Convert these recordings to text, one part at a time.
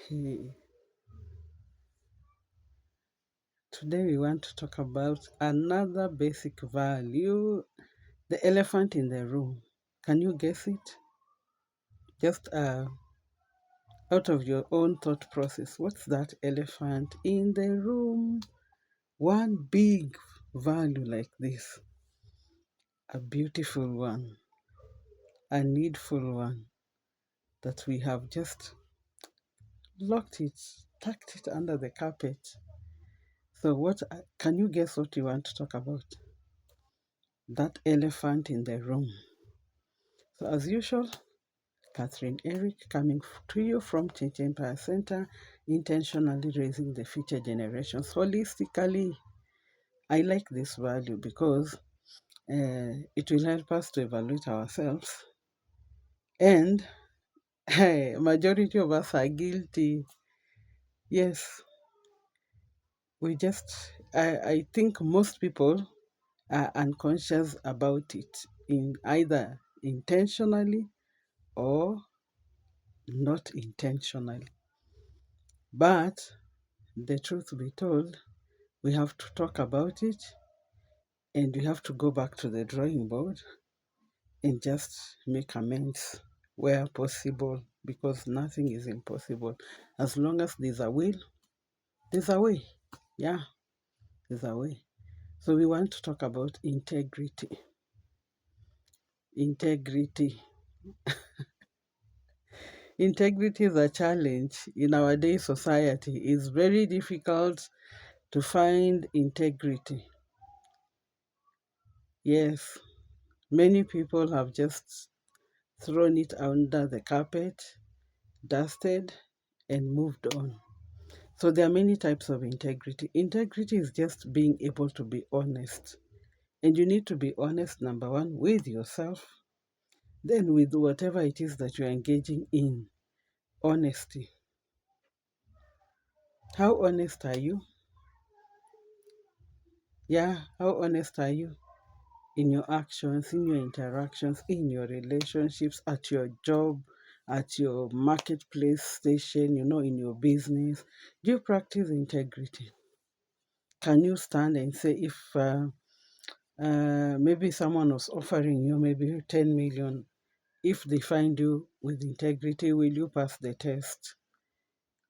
Okay, today we want to talk about another basic value, the elephant in the room. Can you guess it? Just out of your own thought process, what's that elephant in the room? One big value like this, a beautiful one, a needful one that we have just locked it, tucked it under the carpet. So, what can you guess what you want to talk about? That elephant in the room. So, as usual, Catherine Eric coming to you from Change Empire Center, intentionally raising the future generations holistically. I like this value because it will help us to evaluate ourselves, and majority of us are guilty. Yes, I think most people are unconscious about it, in either intentionally or not intentionally. But the truth be told, we have to talk about it, and we have to go back to the drawing board and just make amends where possible, because nothing is impossible. As long as there's a will, there's a way. Yeah, there's a way. So we want to talk about integrity. Integrity. Integrity is a challenge in our day society. It's very difficult to find integrity. Yes, many people have just thrown it under the carpet, dusted, and moved on. So there are many types of integrity. Integrity is just being able to be honest. And you need to be honest, number one, with yourself, then with whatever it is that you're engaging in. Honesty. How honest are you? Yeah, how honest are you in your actions, in your interactions, in your relationships, at your job, at your marketplace station, in your business? Do you practice integrity? Can you stand and say, if maybe someone was offering you maybe 10 million, if they find you with integrity, will you pass the test?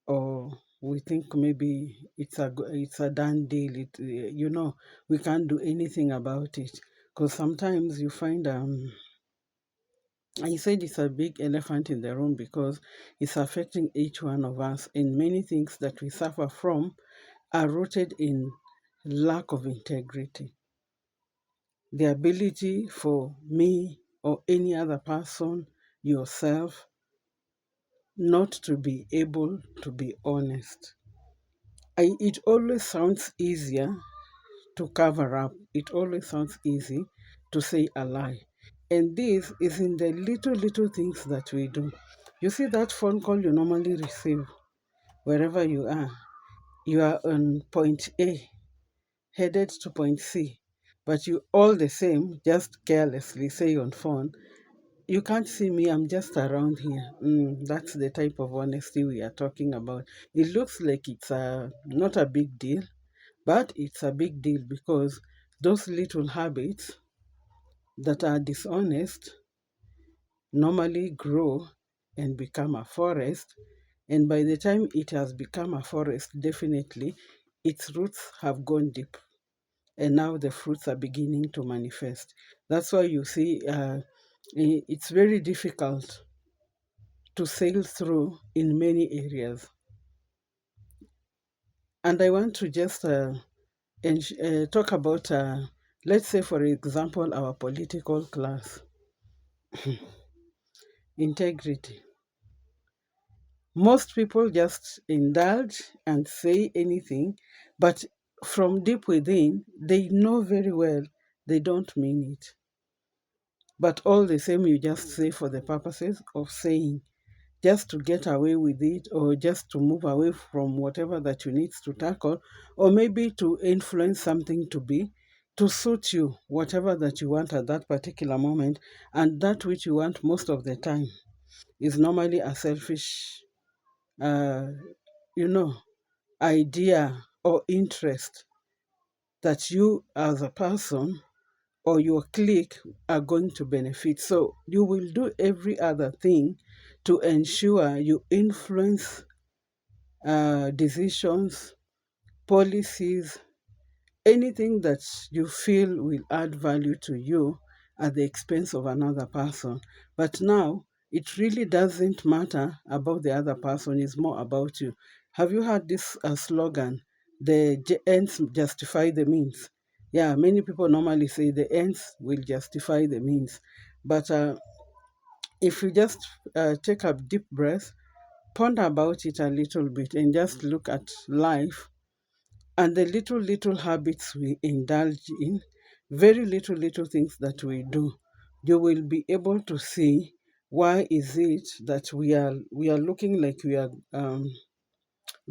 Or we think maybe it's a done deal, we can't do anything about it? Because sometimes you find I said it's a big elephant in the room because it's affecting each one of us, and many things that we suffer from are rooted in lack of integrity. The ability for me or any other person, yourself, not to be able to be honest. It always sounds easier to cover up. It always sounds easy to say a lie. And this is in the little, little things that we do. You see that phone call you normally receive wherever you are. You are on point A, headed to point C, but you all the same just carelessly say on phone, "You can't see me, I'm just around here." That's the type of honesty we are talking about. It looks like it's not a big deal, but it's a big deal because those little habits that are dishonest normally grow and become a forest. And by the time it has become a forest, definitely its roots have gone deep. And now the fruits are beginning to manifest. That's why you see it's very difficult to sail through in many areas. And I want to just talk about, let's say, for example, our political class. Integrity. Most people just indulge and say anything, but from deep within, they know very well they don't mean it. But all the same, you just say for the purposes of saying, just to get away with it, or just to move away from whatever that you need to tackle, or maybe to influence something to suit you, whatever that you want at that particular moment. And that which you want most of the time is normally a selfish uh, you know, idea or interest that you as a person or your clique are going to benefit. So you will do every other thing to ensure you influence decisions, policies, anything that you feel will add value to you at the expense of another person. But now it really doesn't matter about the other person, it's more about you. Have you heard this slogan, the ends justify the means? Yeah, many people normally say the ends will justify the means. But if you just take a deep breath, ponder about it a little bit, and just look at life and the little habits we indulge in, very little things that we do, you will be able to see why is it that we are looking like we are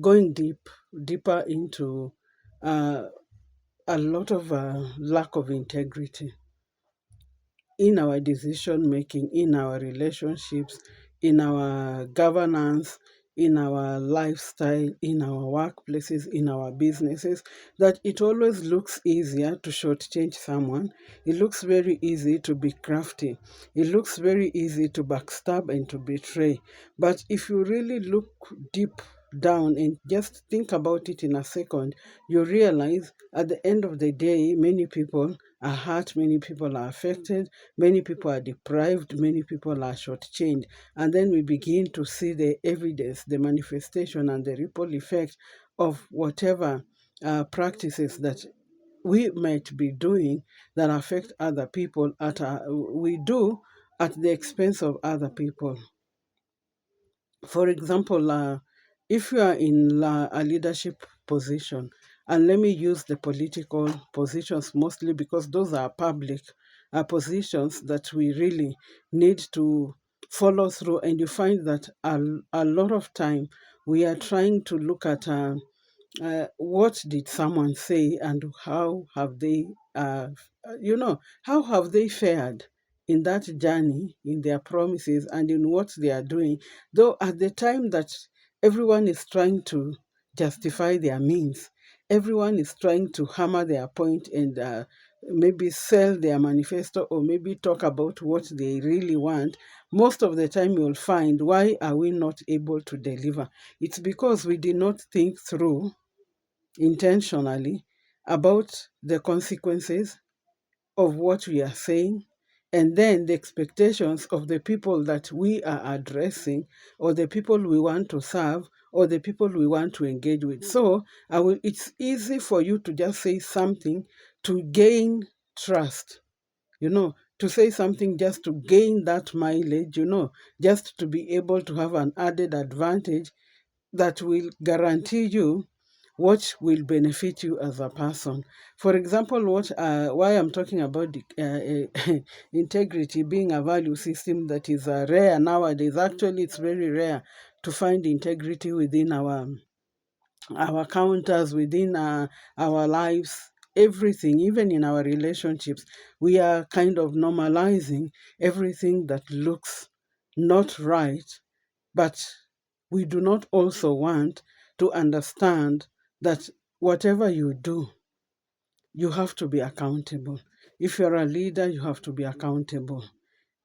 going deeper into uh, a lot of lack of integrity in our decision making, in our relationships, in our governance, in our lifestyle, in our workplaces, in our businesses, that it always looks easier to shortchange someone. It looks very easy to be crafty. It looks very easy to backstab and to betray. But if you really look deep down and just think about it in a second, you realize at the end of the day, many people are hurt, many people are affected, many people are deprived, many people are shortchanged. And then we begin to see the evidence, the manifestation, and the ripple effect of whatever practices that we might be doing that affect other people we do at the expense of other people. For example, if you are in a leadership position, and let me use the political positions mostly because those are public positions that we really need to follow through, and you find that a lot of time we are trying to look at what did someone say and how have they how have they fared in that journey, in their promises and in what they are doing, though at the time that everyone is trying to justify their means, everyone is trying to hammer their point and maybe sell their manifesto or maybe talk about what they really want. Most of the time you'll find, why are we not able to deliver? It's because we did not think through intentionally about the consequences of what we are saying, and then the expectations of the people that we are addressing, or the people we want to serve, or the people we want to engage with. So it's easy for you to just say something to gain trust, to say something just to gain that mileage, just to be able to have an added advantage that will guarantee you what will benefit you as a person. For example, why I'm talking about integrity being a value system that is rare nowadays. Actually, it's very rare to find integrity within our counters, within our lives, everything, even in our relationships. We are kind of normalizing everything that looks not right, but we do not also want to understand that whatever you do, you have to be accountable. If you're a leader, you have to be accountable.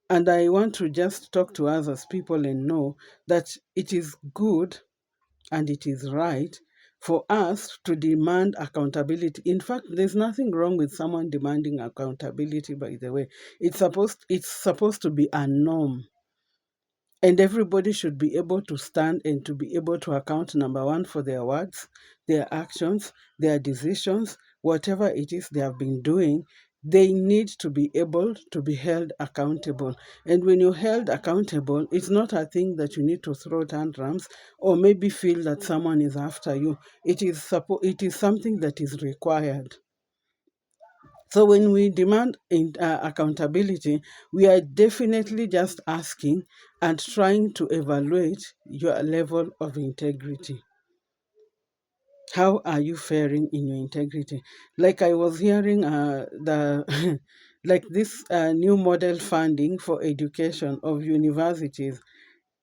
And I want to just talk to us as people and know that it is good and it is right for us to demand accountability. In fact, there's nothing wrong with someone demanding accountability, by the way. It's supposed to be a norm. And everybody should be able to stand and to be able to account, number one, for their words, their actions, their decisions, whatever it is they have been doing. They need to be able to be held accountable. And when you're held accountable, it's not a thing that you need to throw tantrums or maybe feel that someone is after you. It is something that is required. So when we demand accountability, we are definitely just asking and trying to evaluate your level of integrity. How are you faring in your integrity? Like I was hearing the like this new model funding for education of universities.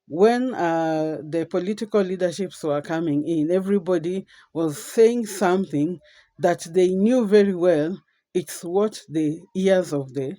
when the political leaderships were coming in, everybody was saying something that they knew very well it's what the ears of the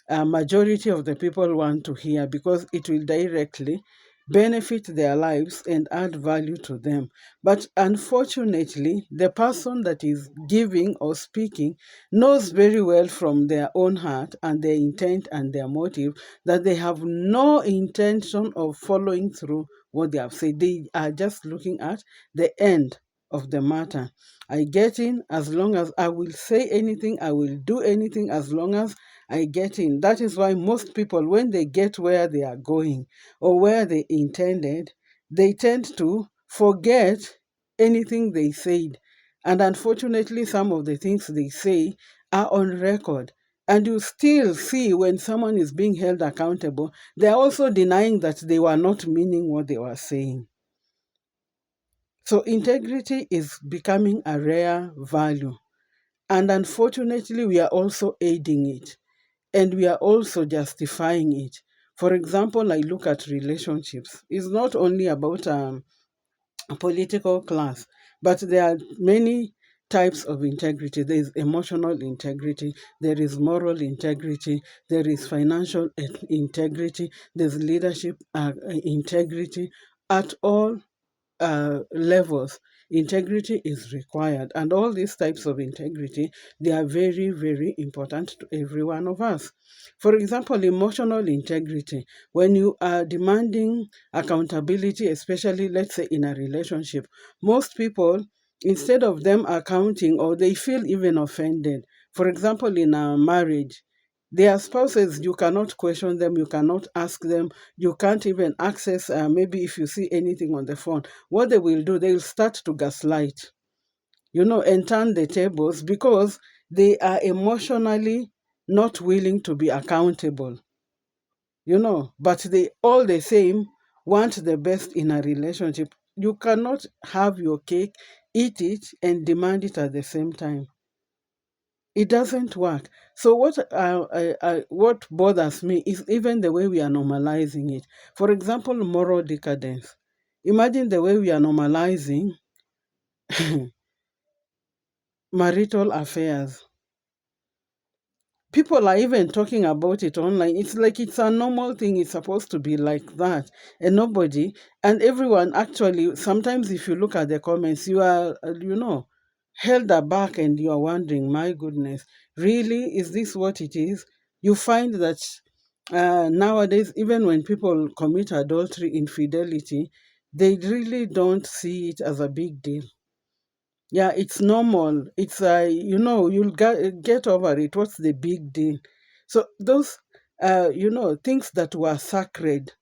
majority of the people want to hear, because it will directly benefit their lives and add value to them. But unfortunately, the person that is giving or speaking knows very well from their own heart and their intent and their motive that they have no intention of following through what they have said. They are just looking at the end of the matter. I get in as long as I will say anything, I will do anything as long as I get in. That is why most people, when they get where they are going or where they intended, they tend to forget anything they said. And unfortunately, some of the things they say are on record. And you still see when someone is being held accountable, they're also denying that they were not meaning what they were saying. So integrity is becoming a rare value. And unfortunately, we are also aiding it, and we are also justifying it. For example, I look at relationships. It's not only about a political class, but there are many types of integrity. There is emotional integrity, there is moral integrity, there is financial integrity, there's leadership integrity. At all levels, integrity is required, and all these types of integrity, they are very, very important to every one of us. For example, emotional integrity, when you are demanding accountability, especially let's say in a relationship, most people, instead of them accounting, or they feel even offended. For example, in a marriage, their spouses, you cannot question them, you cannot ask them, you can't even access, maybe if you see anything on the phone. What they will do, they will start to gaslight, and turn the tables, because they are emotionally not willing to be accountable, but they all the same want the best in a relationship. You cannot have your cake, eat it, and demand it at the same time. It doesn't work. So what bothers me is even the way we are normalizing it. For example, moral decadence. Imagine the way we are normalizing marital affairs. People are even talking about it online. It's like it's a normal thing. It's supposed to be like that. And everyone actually, sometimes if you look at the comments, you are, held aback, and you are wondering, my goodness, really? Is this what it is? You find that nowadays, even when people commit adultery, infidelity, they really don't see it as a big deal. Yeah, it's normal. It's you'll get over it. What's the big deal? So those things that were sacred,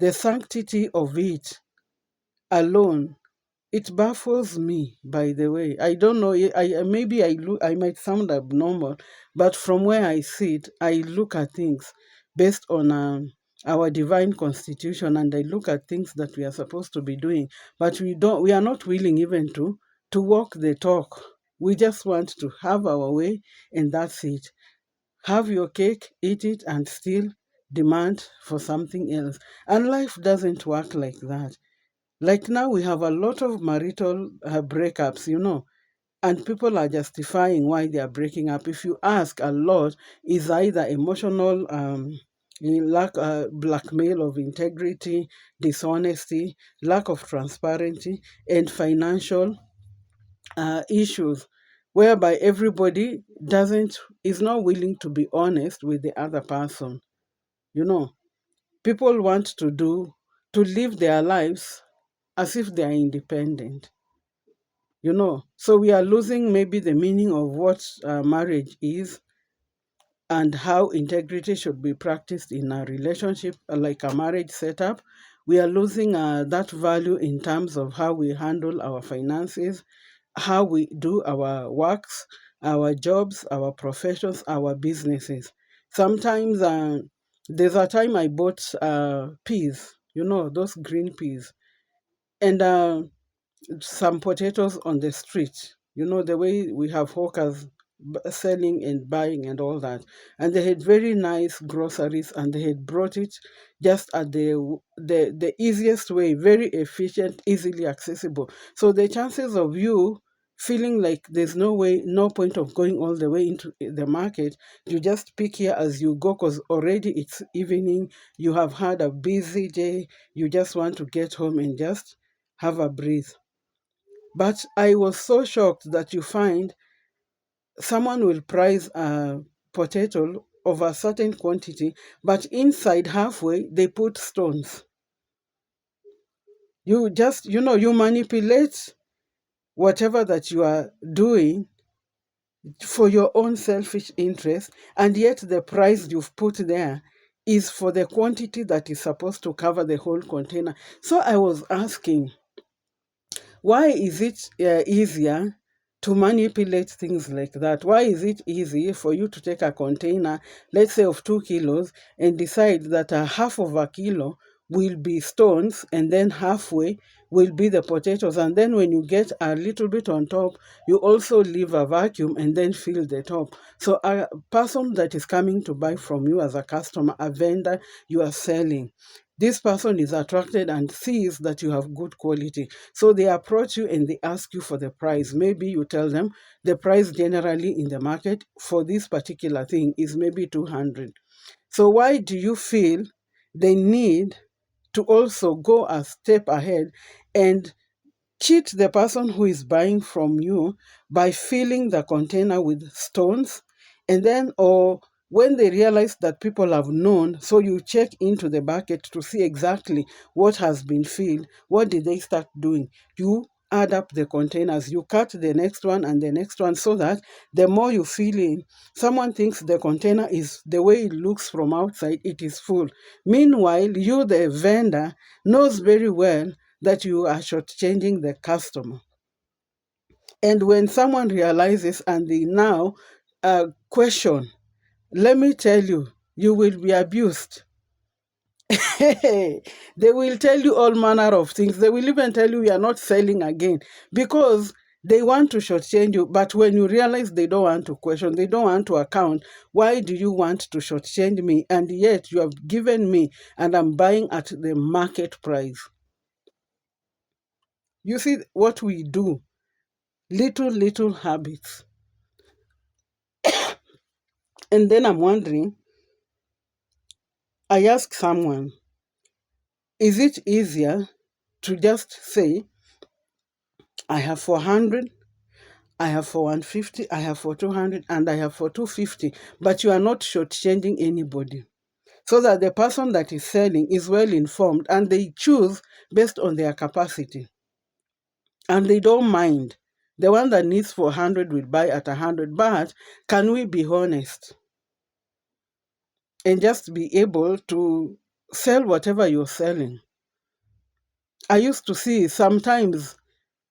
the sanctity of it alone, it baffles me, by the way. I don't know, maybe I might sound abnormal, but from where I sit, I look at things based on our divine constitution, and I look at things that we are supposed to be doing, but we are not willing even to walk the talk. We just want to have our way, and that's it. Have your cake, eat it, and still demand for something else. And life doesn't work like that. Like now, we have a lot of marital breakups, and people are justifying why they are breaking up. If you ask, a lot is either emotional, lack, blackmail of integrity, dishonesty, lack of transparency, and financial issues, whereby everybody doesn't is not willing to be honest with the other person. You know, people want to live their lives as if they are independent. So we are losing maybe the meaning of what marriage is, and how integrity should be practiced in a relationship, like a marriage setup. We are losing that value in terms of how we handle our finances, how we do our works, our jobs, our professions, our businesses. Sometimes there's a time I bought peas, those green peas, and some potatoes on the street. The way we have hawkers selling and buying and all that. And they had very nice groceries, and they had brought it just at the easiest way, very efficient, easily accessible. So the chances of you feeling like there's no point of going all the way into the market, you just pick here as you go, because already it's evening, you have had a busy day, you just want to get home and just have a breathe. But I was so shocked that you find someone will price a potato of a certain quantity, but inside halfway they put stones. You just, you manipulate whatever that you are doing for your own selfish interest, and yet the price you've put there is for the quantity that is supposed to cover the whole container. So I was asking, why is it easier to manipulate things like that? Why is it easy for you to take a container, let's say of 2 kilos, and decide that a half of a kilo will be stones, and then halfway will be the potatoes, and then when you get a little bit on top, you also leave a vacuum and then fill the top. So a person that is coming to buy from you as a customer, a vendor you are selling, this person is attracted and sees that you have good quality. So they approach you and they ask you for the price. Maybe you tell them the price generally in the market for this particular thing is maybe 200. So why do you feel they need to also go a step ahead and cheat the person who is buying from you by filling the container with stones? And then, or when they realize that people have known, so you check into the bucket to see exactly what has been filled, what did they start doing? You add up the containers, you cut the next one and the next one, so that the more you fill in, someone thinks the container is the way it looks from outside, it is full. Meanwhile, you, the vendor, knows very well that you are shortchanging the customer. And when someone realizes and they now question, let me tell you, you will be abused. They will tell you all manner of things. They will even tell you you are not selling again, because they want to shortchange you. But when you realize they don't want to question, they don't want to account, why do you want to shortchange me? And yet you have given me and I'm buying at the market price. You see what we do, little habits. And then I'm wondering, I ask someone, is it easier to just say, I have 400, I have for 150, I have for 200, and I have for 250, but you are not shortchanging anybody? So that the person that is selling is well informed and they choose based on their capacity. And they don't mind. The one that needs 400 will buy at 100, but can we be honest and just be able to sell whatever you're selling? I used to see sometimes,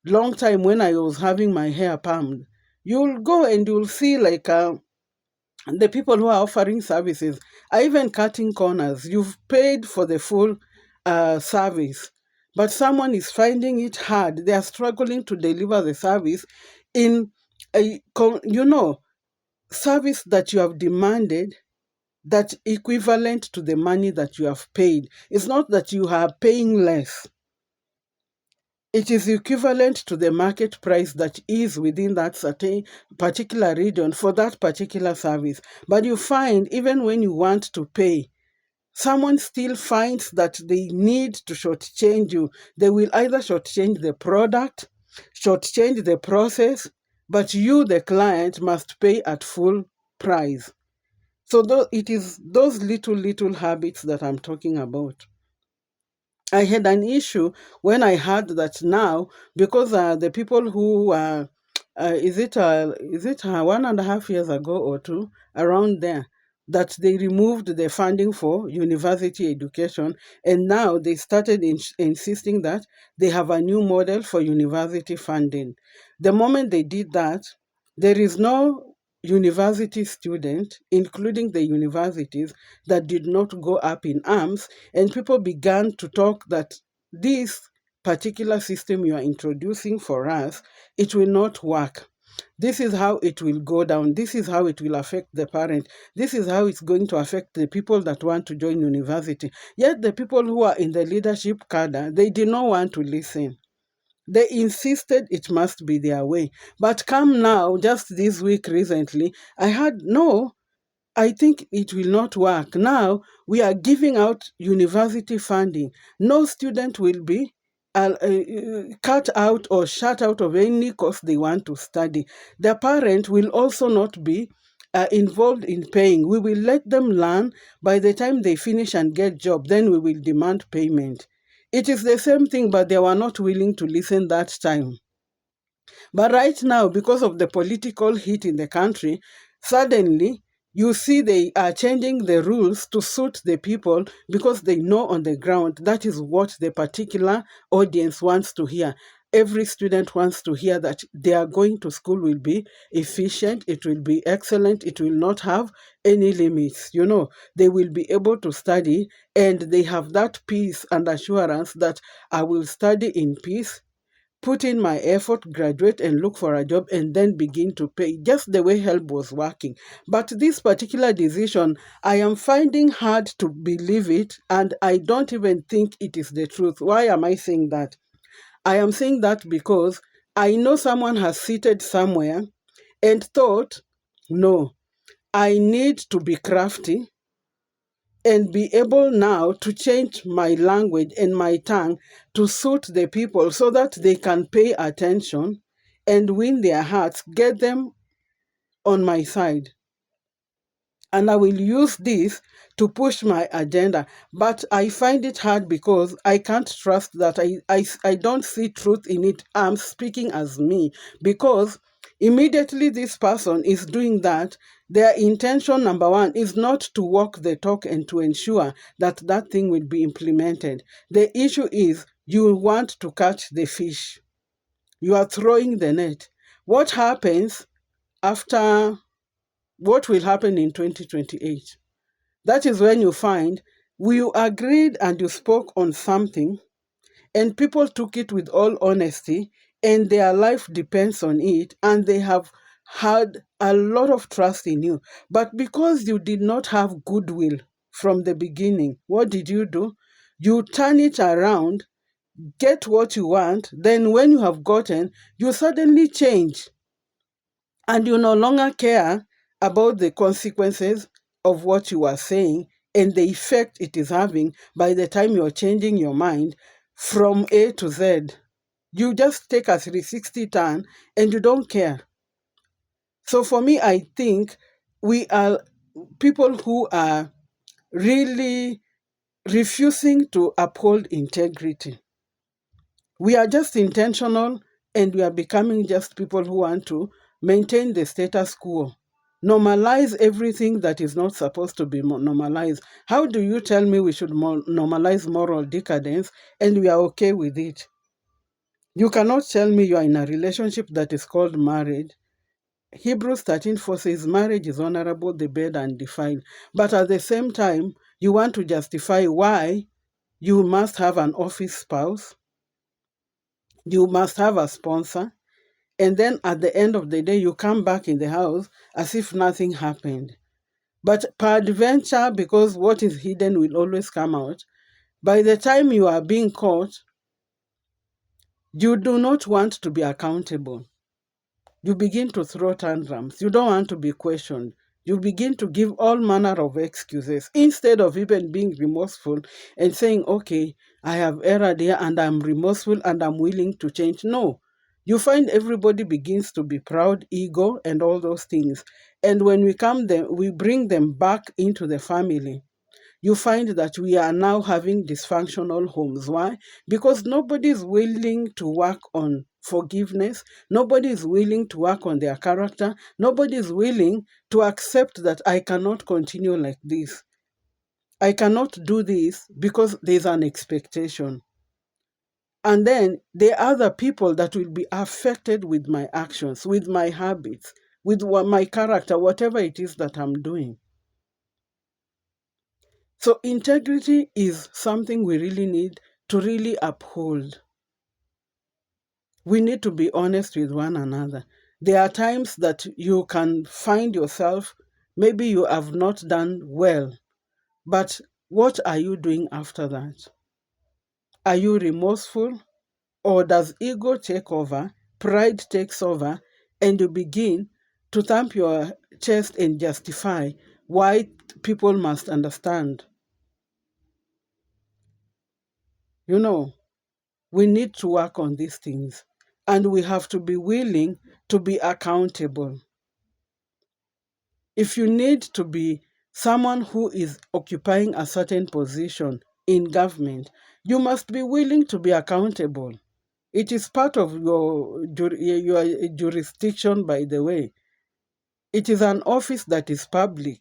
long time when I was having my hair permed, you'll go and you'll see like the people who are offering services are even cutting corners. You've paid for the full service, but someone is finding it hard. They are struggling to deliver the service in service that you have demanded, that equivalent to the money that you have paid. It's not that you are paying less. It is equivalent to the market price that is within that certain particular region for that particular service. But you find even when you want to pay, someone still finds that they need to shortchange you. They will either shortchange the product, shortchange the process, but you, the client, must pay at full price. So it is those little habits that I'm talking about. I had an issue when I heard that now, because the people who is it 1.5 years ago or two, around there, that they removed the funding for university education, and now they started insisting that they have a new model for university funding. The moment they did that, there is no university student, including the universities, that did not go up in arms, and people began to talk that this particular system you are introducing for us, it will not work. This is how it will go down. This is how it will affect the parent. This is how it's going to affect the people that want to join university. Yet the people who are in the leadership cadre, they did not want to listen. They insisted it must be their way. But come now, just this week recently, I heard, no, I think it will not work. Now we are giving out university funding. No student will be cut out or shut out of any course they want to study. The parent will also not be involved in paying. We will let them learn. By the time they finish and get job, then we will demand payment. It is the same thing, but they were not willing to listen that time. But right now, because of the political heat in the country, suddenly you see they are changing the rules to suit the people because they know on the ground that is what the particular audience wants to hear. Every student wants to hear that they are going to school will be efficient, it will be excellent, it will not have any limits. They will be able to study and they have that peace and assurance that I will study in peace, put in my effort, graduate, and look for a job, and then begin to pay, just the way HELB was working. But this particular decision, I am finding hard to believe it, and I don't even think it is the truth. Why am I saying that? I am saying that because I know someone has seated somewhere and thought, no, I need to be crafty and be able now to change my language and my tongue to suit the people so that they can pay attention and win their hearts, get them on my side. And I will use this to push my agenda. But I find it hard because I can't trust that. I don't see truth in it. I'm speaking as me because immediately this person is doing that. Their intention, number one, is not to walk the talk and to ensure that that thing will be implemented. The issue is you want to catch the fish. You are throwing the net. What happens after, what will happen in 2028? That is when you find you agreed and you spoke on something, and people took it with all honesty, and their life depends on it, and they have had a lot of trust in you. But because you did not have goodwill from the beginning, what did you do? You turn it around, get what you want, then when you have gotten, you suddenly change and you no longer care about the consequences of what you are saying and the effect it is having by the time you're changing your mind from A to Z. You just take a 360 turn and you don't care. So for me, I think we are people who are really refusing to uphold integrity. We are just intentional and we are becoming just people who want to maintain the status quo. Normalize everything that is not supposed to be normalized. How do you tell me we should normalize moral decadence and we are okay with it? You cannot tell me you are in a relationship that is called marriage. Hebrews 13:4 says marriage is honorable, the bed undefiled. But at the same time, you want to justify why you must have an office spouse, you must have a sponsor, and then at the end of the day, you come back in the house as if nothing happened. But peradventure, because what is hidden will always come out, by the time you are being caught, you do not want to be accountable. You begin to throw tantrums. You don't want to be questioned. You begin to give all manner of excuses instead of even being remorseful and saying, okay, I have erred here and I'm remorseful and I'm willing to change. No. You find everybody begins to be proud, ego, and all those things. And when we bring them back into the family, you find that we are now having dysfunctional homes. Why? Because nobody is willing to work on forgiveness. Nobody is willing to work on their character. Nobody is willing to accept that I cannot continue like this. I cannot do this because there's an expectation. And then there are other people that will be affected with my actions, with my habits, with my character, whatever it is that I'm doing. So integrity is something we really need to really uphold. We need to be honest with one another. There are times that you can find yourself, maybe you have not done well, but what are you doing after that? Are you remorseful? Or does ego take over, pride takes over, and you begin to thump your chest and justify why people must understand? You know, we need to work on these things, and we have to be willing to be accountable. If you need to be someone who is occupying a certain position in government, you must be willing to be accountable. It is part of your jurisdiction, by the way. It is an office that is public,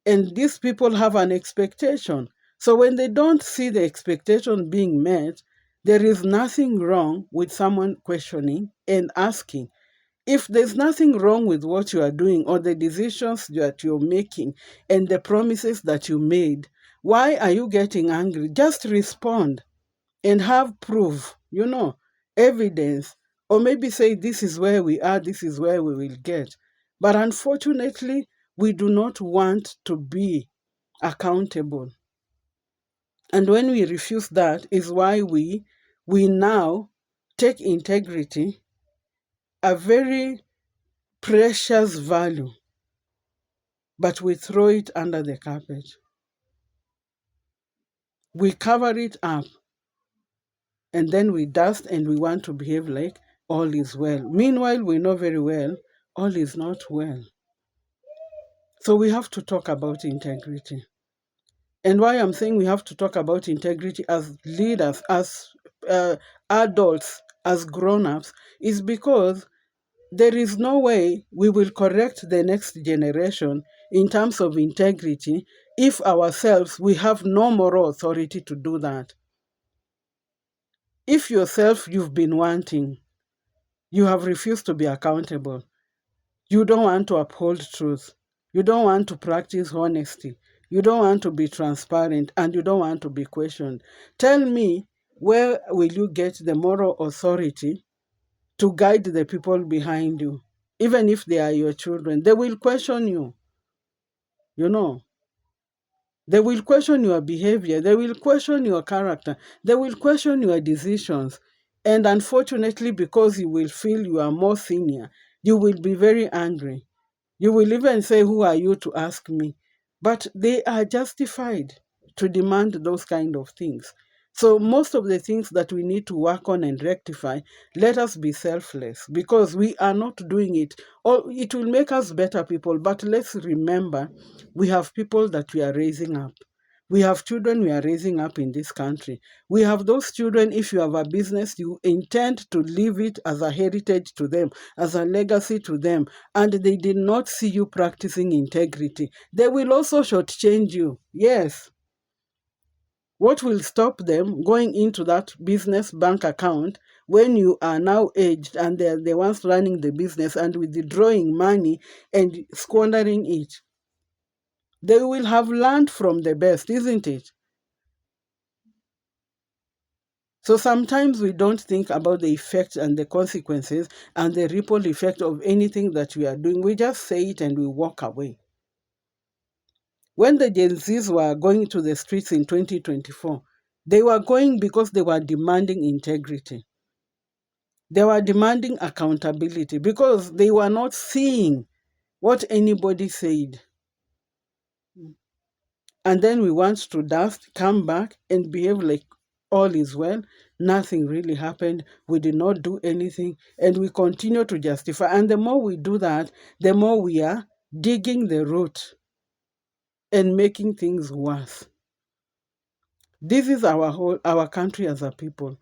and these people have an expectation. So when they don't see the expectation being met, there is nothing wrong with someone questioning and asking. If there's nothing wrong with what you are doing or the decisions that you're making and the promises that you made, why are you getting angry? Just respond and have proof, evidence, or maybe say, this is where we are, this is where we will get. But unfortunately, we do not want to be accountable. And when we refuse that is why we now take integrity, a very precious value, but we throw it under the carpet. We cover it up, and then we dust and we want to behave like all is well. Meanwhile, we know very well all is not well. So we have to talk about integrity. And why I'm saying we have to talk about integrity as leaders, as adults, as grown-ups, is because there is no way we will correct the next generation in terms of integrity if ourselves, we have no moral authority to do that. If yourself you've been wanting, you have refused to be accountable, you don't want to uphold truth, you don't want to practice honesty, you don't want to be transparent, and you don't want to be questioned, tell me, where will you get the moral authority to guide the people behind you? Even if they are your children, they will question you. They will question your behavior. They will question your character. They will question your decisions. And unfortunately, because you will feel you are more senior, you will be very angry. You will even say, who are you to ask me? But they are justified to demand those kind of things. So most of the things that we need to work on and rectify, let us be selfless, because we are not doing it. Or it will make us better people, but let's remember, we have people that we are raising up. We have children we are raising up in this country. We have those children, if you have a business, you intend to leave it as a heritage to them, as a legacy to them, and they did not see you practicing integrity. They will also shortchange you. Yes. What will stop them going into that business bank account when you are now aged and they're the ones running the business and withdrawing money and squandering it? They will have learned from the best, isn't it? So sometimes we don't think about the effects and the consequences and the ripple effect of anything that we are doing. We just say it and we walk away. When the Gen Zs were going to the streets in 2024, they were going because they were demanding integrity. They were demanding accountability because they were not seeing what anybody said. And then we want to dust, come back, and behave like all is well. Nothing really happened. We did not do anything. And we continue to justify. And the more we do that, the more we are digging the root and making things worse. This is our country as a people.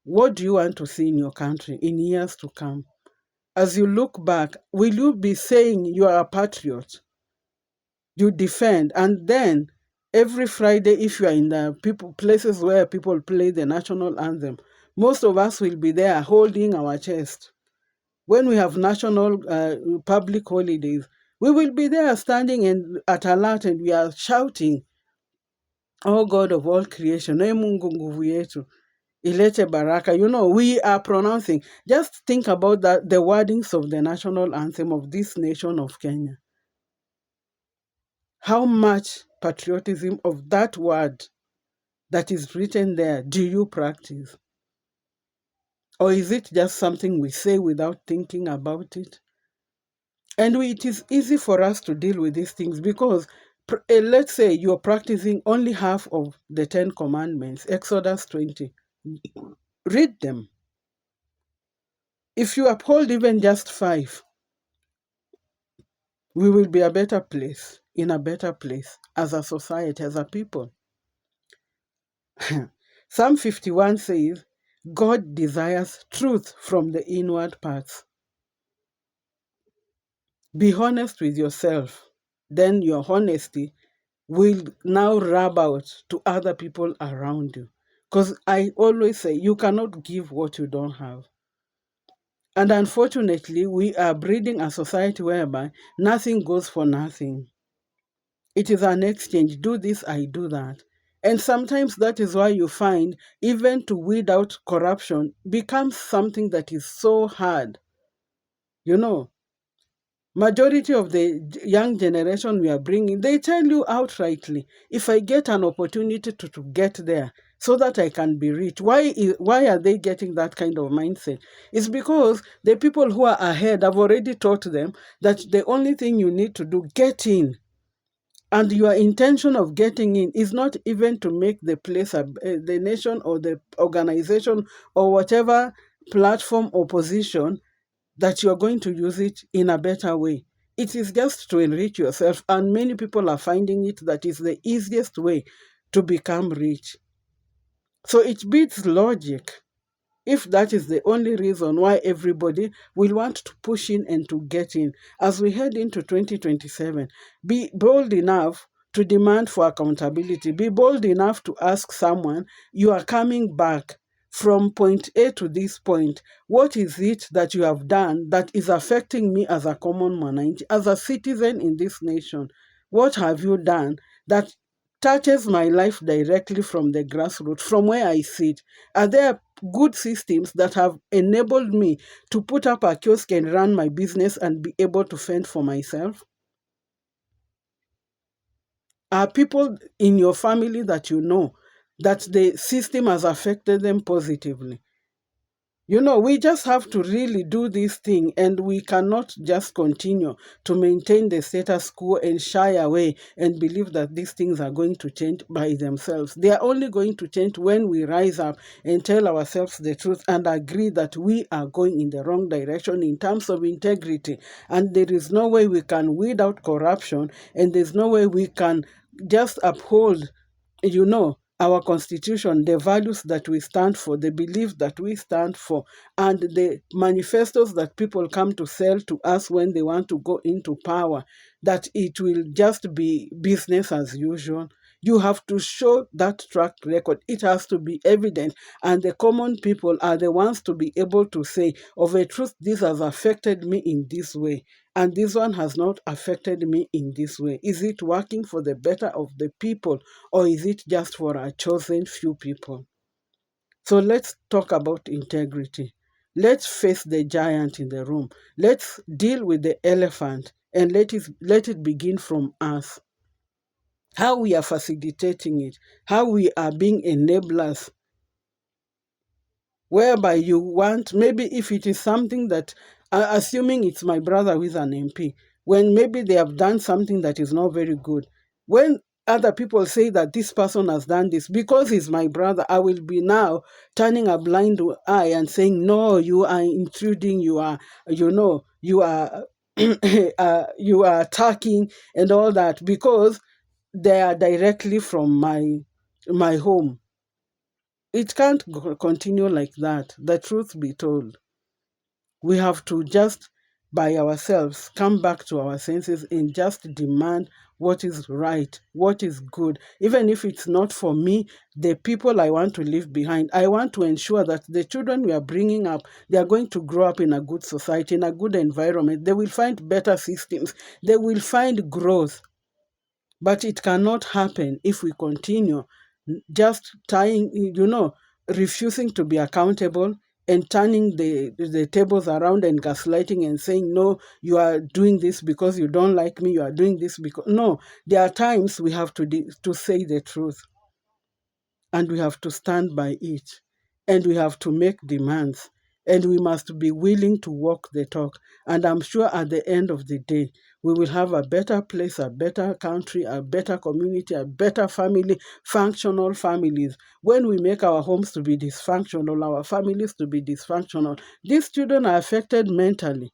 What do you want to see in your country in years to come? As you look back, will you be saying you are a patriot? You defend, and then every Friday, if you are in the places where people play the national anthem, most of us will be there holding our chest. When we have national public holidays, we will be there standing at alert, and we are shouting, "Oh God of all creation, Ee Mungu nguvu yetu." Ilete Baraka. We are pronouncing. Just think about that, the wordings of the national anthem of this nation of Kenya. How much patriotism of that word that is written there do you practice? Or is it just something we say without thinking about it? And it is easy for us to deal with these things because let's say you're practicing only half of the 10 commandments, Exodus 20. Read them. If you uphold even just 5, we will be a better place, in a better place as a society, as a people. Psalm 51 says, God desires truth from the inward parts. Be honest with yourself. Then your honesty will now rub out to other people around you. Because I always say, you cannot give what you don't have. And unfortunately, we are breeding a society whereby nothing goes for nothing. It is an exchange. Do this, I do that. And sometimes that is why you find even to weed out corruption becomes something that is so hard. Majority of the young generation we are bringing, they tell you outrightly, if I get an opportunity to get there so that I can be rich. Why are they getting that kind of mindset? It's because the people who are ahead have already taught them that the only thing you need to do, get in. And your intention of getting in is not even to make the place, the nation or the organization or whatever platform or position, that you're going to use it in a better way. It is just to enrich yourself. And many people are finding it that is the easiest way to become rich. So it beats logic if that is the only reason why everybody will want to push in and to get in. As we head into 2027, be bold enough to demand for accountability. Be bold enough to ask someone, you are coming back from point A to this point. What is it that you have done that is affecting me as a common man, as a citizen in this nation? What have you done that touches my life directly from the grassroots, from where I sit? Are there good systems that have enabled me to put up a kiosk and run my business and be able to fend for myself? Are people in your family that you know that the system has affected them positively? We just have to really do this thing, and we cannot just continue to maintain the status quo and shy away and believe that these things are going to change by themselves. They are only going to change when we rise up and tell ourselves the truth and agree that we are going in the wrong direction in terms of integrity. And there is no way we can weed out corruption, and there's no way we can just uphold our constitution, the values that we stand for, the beliefs that we stand for, and the manifestos that people come to sell to us when they want to go into power, that it will just be business as usual. You have to show that track record. It has to be evident. And the common people are the ones to be able to say, of a truth, this has affected me in this way. And this one has not affected me in this way. Is it working for the better of the people, or is it just for a chosen few people? So let's talk about integrity. Let's face the giant in the room. Let's deal with the elephant, and let it begin from us. How we are facilitating it, how we are being enablers, whereby you want, maybe if it is something that, assuming it's my brother who is an MP, when maybe they have done something that is not very good, when other people say that this person has done this, because he's my brother, I will be now turning a blind eye and saying, no, you are intruding, you are, you are, you are attacking and all that, because they are directly from my home. It can't continue like that. The truth be told, we have to just by ourselves come back to our senses and just demand what is right, what is good. Even if it's not for me, the people I want to leave behind, I want to ensure that the children we are bringing up, they are going to grow up in a good society, in a good environment. They will find better systems. They will find growth. But it cannot happen if we continue just tying, refusing to be accountable and turning the tables around and gaslighting and saying, no, you are doing this because you don't like me, you are doing this because... No, there are times we have to say the truth, and we have to stand by it, and we have to make demands, and we must be willing to walk the talk. And I'm sure at the end of the day, we will have a better place, a better country, a better community, a better family, functional families. When we make our homes to be dysfunctional, our families to be dysfunctional, these children are affected mentally.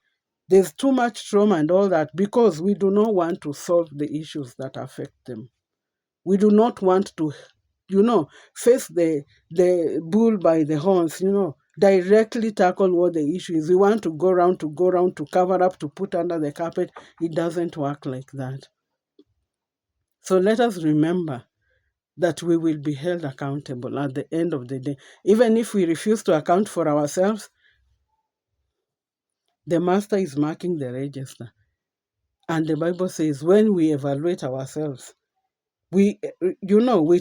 There's too much trauma and all that because we do not want to solve the issues that affect them. We do not want to, face the bull by the horns, directly tackle what the issue is. We want to go around, to cover up, to put under the carpet. It doesn't work like that. So let us remember that we will be held accountable at the end of the day. Even if we refuse to account for ourselves, the master is marking the register. And the Bible says when we evaluate ourselves, we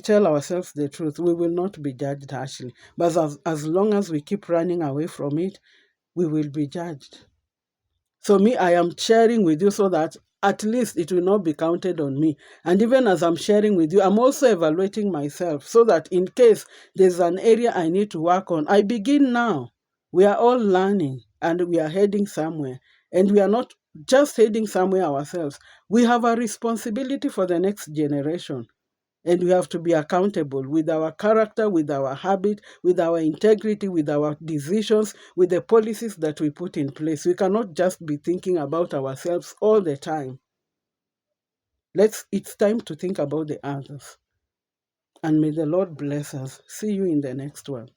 tell ourselves the truth, we will not be judged harshly. But as long as we keep running away from it, we will be judged. So me, I am sharing with you so that at least it will not be counted on me. And even as I'm sharing with you, I'm also evaluating myself so that in case there's an area I need to work on, I begin now. We are all learning and we are heading somewhere. And we are not just heading somewhere ourselves. We have a responsibility for the next generation. And we have to be accountable with our character, with our habit, with our integrity, with our decisions, with the policies that we put in place. We cannot just be thinking about ourselves all the time. It's time to think about the others. And may the Lord bless us. See you in the next one.